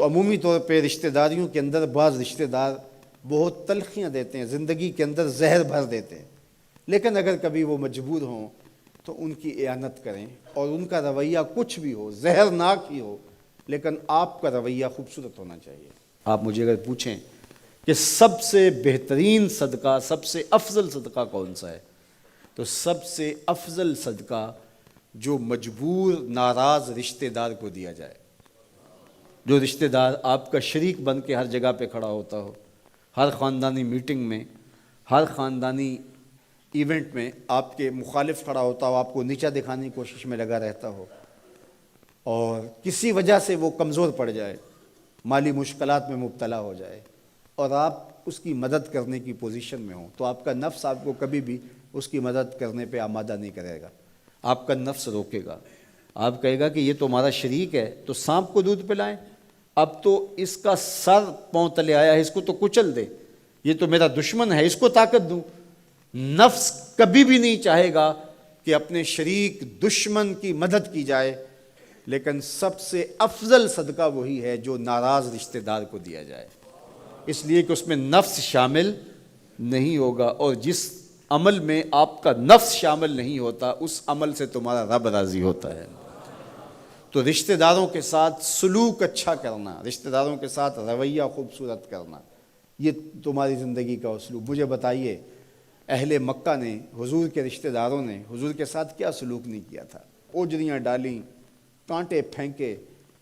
عمومی طور پہ رشتہ داریوں کے اندر بعض رشتہ دار بہت تلخیاں دیتے ہیں، زندگی کے اندر زہر بھر دیتے ہیں، لیکن اگر کبھی وہ مجبور ہوں تو ان کی اعانت کریں، اور ان کا رویہ کچھ بھی ہو، زہرناک ہی ہو، لیکن آپ کا رویہ خوبصورت ہونا چاہیے۔ آپ مجھے اگر پوچھیں کہ سب سے بہترین صدقہ، سب سے افضل صدقہ کون سا ہے، تو سب سے افضل صدقہ جو مجبور ناراض رشتہ دار کو دیا جائے، جو رشتہ دار آپ کا شریک بن کے ہر جگہ پہ کھڑا ہوتا ہو، ہر خاندانی میٹنگ میں، ہر خاندانی ایونٹ میں آپ کے مخالف کھڑا ہوتا ہو، آپ کو نیچا دکھانے کی کوشش میں لگا رہتا ہو، اور کسی وجہ سے وہ کمزور پڑ جائے، مالی مشکلات میں مبتلا ہو جائے، اور آپ اس کی مدد کرنے کی پوزیشن میں ہوں، تو آپ کا نفس آپ کو کبھی بھی اس کی مدد کرنے پہ آمادہ نہیں کرے گا۔ آپ کا نفس روکے گا، آپ کہے گا کہ یہ تو ہمارا شریک ہے، تو سانپ کو دودھ پلائیں، اب تو اس کا سر پاؤں تلے آیا ہے، اس کو تو کچل دے، یہ تو میرا دشمن ہے، اس کو طاقت دوں۔ نفس کبھی بھی نہیں چاہے گا کہ اپنے شریک دشمن کی مدد کی جائے، لیکن سب سے افضل صدقہ وہی ہے جو ناراض رشتہ دار کو دیا جائے، اس لیے کہ اس میں نفس شامل نہیں ہوگا، اور جس عمل میں آپ کا نفس شامل نہیں ہوتا اس عمل سے تمہارا رب راضی ہوتا ہے۔ تو رشتہ داروں کے ساتھ سلوک اچھا کرنا، رشتہ داروں کے ساتھ رویہ خوبصورت کرنا، یہ تمہاری زندگی کا اسلوب۔ مجھے بتائیے اہل مکہ نے، حضور کے رشتہ داروں نے حضور کے ساتھ کیا سلوک نہیں کیا تھا؟ اوجریاں ڈالیں، کانٹے پھینکے،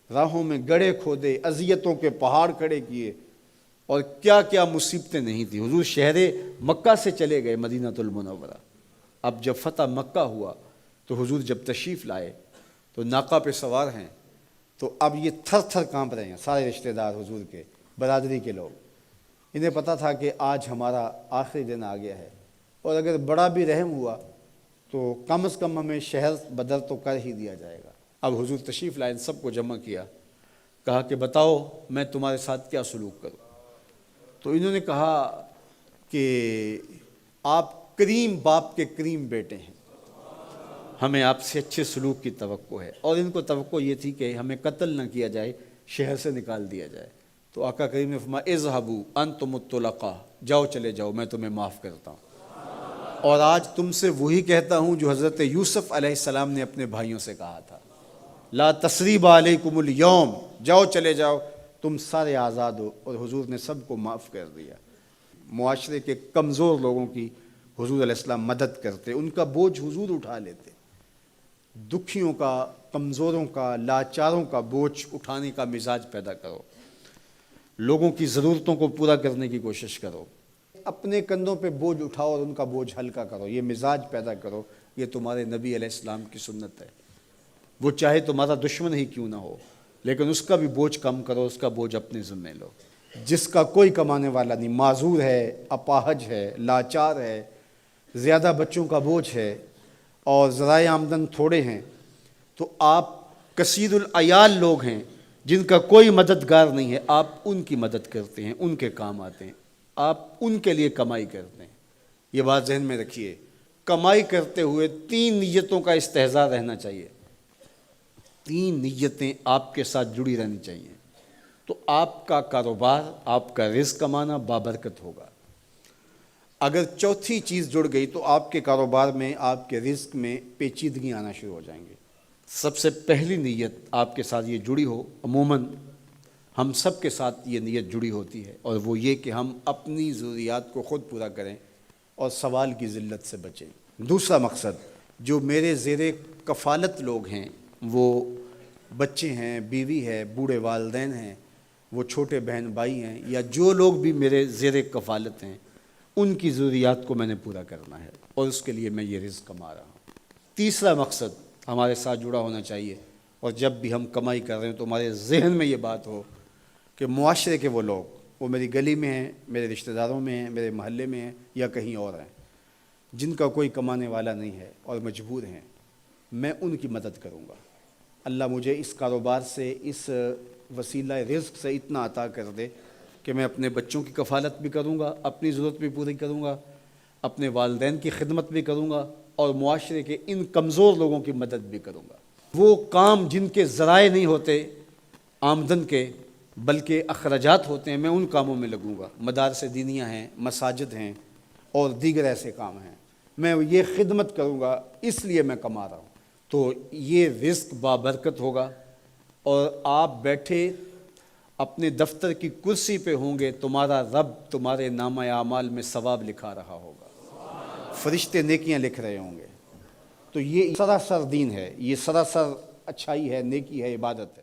راہوں میں گڑھے کھودے، اذیتوں کے پہاڑ کھڑے کیے، اور کیا کیا مصیبتیں نہیں تھیں۔ حضور شہر مکہ سے چلے گئے مدینہ المنورہ۔ اب جب فتح مکہ ہوا تو حضور جب تشریف لائے تو ناقہ پہ سوار ہیں، تو اب یہ تھر تھر کانپ رہے ہیں سارے رشتہ دار حضور کے، برادری کے لوگ۔ انہیں پتہ تھا کہ آج ہمارا آخری دن آ گیا ہے، اور اگر بڑا بھی رحم ہوا تو کم از کم ہمیں شہر بدر تو کر ہی دیا جائے گا۔ اب حضور تشریف لائے، سب کو جمع کیا، کہا کہ بتاؤ میں تمہارے ساتھ کیا سلوک کروں؟ تو انہوں نے کہا کہ آپ کریم باپ کے کریم بیٹے ہیں، ہمیں آپ سے اچھے سلوک کی توقع ہے، اور ان کو توقع یہ تھی کہ ہمیں قتل نہ کیا جائے، شہر سے نکال دیا جائے۔ تو آقا کریم نے فرمایا اذهبوا انتم الطلقاء، جاؤ چلے جاؤ، میں تمہیں معاف کرتا ہوں۔ اور آج تم سے وہی کہتا ہوں جو حضرت یوسف علیہ السلام نے اپنے بھائیوں سے کہا تھا، لا تثریب علیکم اليوم، جاؤ چلے جاؤ، تم سارے آزاد ہو۔ اور حضور نے سب کو معاف کر دیا۔ معاشرے کے کمزور لوگوں کی حضور علیہ السلام مدد کرتے، ان کا بوجھ حضور اٹھا لیتے۔ دکھیوں کا، کمزوروں کا، لاچاروں کا بوجھ اٹھانے کا مزاج پیدا کرو، لوگوں کی ضرورتوں کو پورا کرنے کی کوشش کرو، اپنے کندھوں پہ بوجھ اٹھاؤ اور ان کا بوجھ ہلکا کرو، یہ مزاج پیدا کرو۔ یہ تمہارے نبی علیہ السلام کی سنت ہے۔ وہ چاہے تمہارا دشمن ہی کیوں نہ ہو، لیکن اس کا بھی بوجھ کم کرو، اس کا بوجھ اپنے ذمہ لو۔ جس کا کوئی کمانے والا نہیں، معذور ہے، اپاہج ہے، لاچار ہے، زیادہ بچوں کا بوجھ ہے، اور ذرائع آمدن تھوڑے ہیں، تو آپ کثیر العیال لوگ ہیں جن کا کوئی مددگار نہیں ہے، آپ ان کی مدد کرتے ہیں، ان کے کام آتے ہیں، آپ ان کے لیے کمائی کرتے ہیں۔ یہ بات ذہن میں رکھیے، کمائی کرتے ہوئے 3 نیتوں کا استحضار رہنا چاہیے، 3 نیتیں آپ کے ساتھ جڑی رہنی چاہیے، تو آپ کا کاروبار، آپ کا رزق کمانا بابرکت ہوگا۔ اگر چوتھی چیز جڑ گئی تو آپ کے کاروبار میں، آپ کے رزق میں پیچیدگیاں آنا شروع ہو جائیں گی۔ سب سے پہلی نیت آپ کے ساتھ یہ جڑی ہو، عموماً ہم سب کے ساتھ یہ نیت جڑی ہوتی ہے، اور وہ یہ کہ ہم اپنی ضروریات کو خود پورا کریں اور سوال کی ذلت سے بچیں۔ دوسرا مقصد، جو میرے زیر کفالت لوگ ہیں، وہ بچے ہیں، بیوی ہے، بوڑھے والدین ہیں، وہ چھوٹے بہن بھائی ہیں، یا جو لوگ بھی میرے زیر کفالت ہیں، ان کی ضروریات کو میں نے پورا کرنا ہے، اور اس کے لیے میں یہ رزق کما رہا ہوں۔ تیسرا مقصد ہمارے ساتھ جڑا ہونا چاہیے، اور جب بھی ہم کمائی کر رہے ہیں تو ہمارے ذہن میں یہ بات ہو کہ معاشرے کے وہ لوگ، وہ میری گلی میں ہیں، میرے رشتہ داروں میں ہیں، میرے محلے میں ہیں، یا کہیں اور ہیں، جن کا کوئی کمانے والا نہیں ہے اور مجبور ہیں، میں ان کی مدد کروں گا۔ اللہ مجھے اس کاروبار سے، اس وسیلہ رزق سے اتنا عطا کر دے کہ میں اپنے بچوں کی کفالت بھی کروں گا، اپنی ضرورت بھی پوری کروں گا، اپنے والدین کی خدمت بھی کروں گا، اور معاشرے کے ان کمزور لوگوں کی مدد بھی کروں گا۔ وہ کام جن کے ذرائع نہیں ہوتے آمدن کے، بلکہ اخراجات ہوتے ہیں میں ان کاموں میں لگوں گا، مدارس دینیاں ہیں، مساجد ہیں اور دیگر ایسے کام ہیں، میں یہ خدمت کروں گا، اس لیے میں کما رہا ہوں، تو یہ رزق بابرکت ہوگا، اور آپ بیٹھے اپنے دفتر کی کرسی پہ ہوں گے، تمہارا رب تمہارے نامہ اعمال میں ثواب لکھا رہا ہوگا، فرشتے نیکیاں لکھ رہے ہوں گے۔ تو یہ سراسر دین ہے، یہ سراسر اچھائی ہے، نیکی ہے، عبادت ہے۔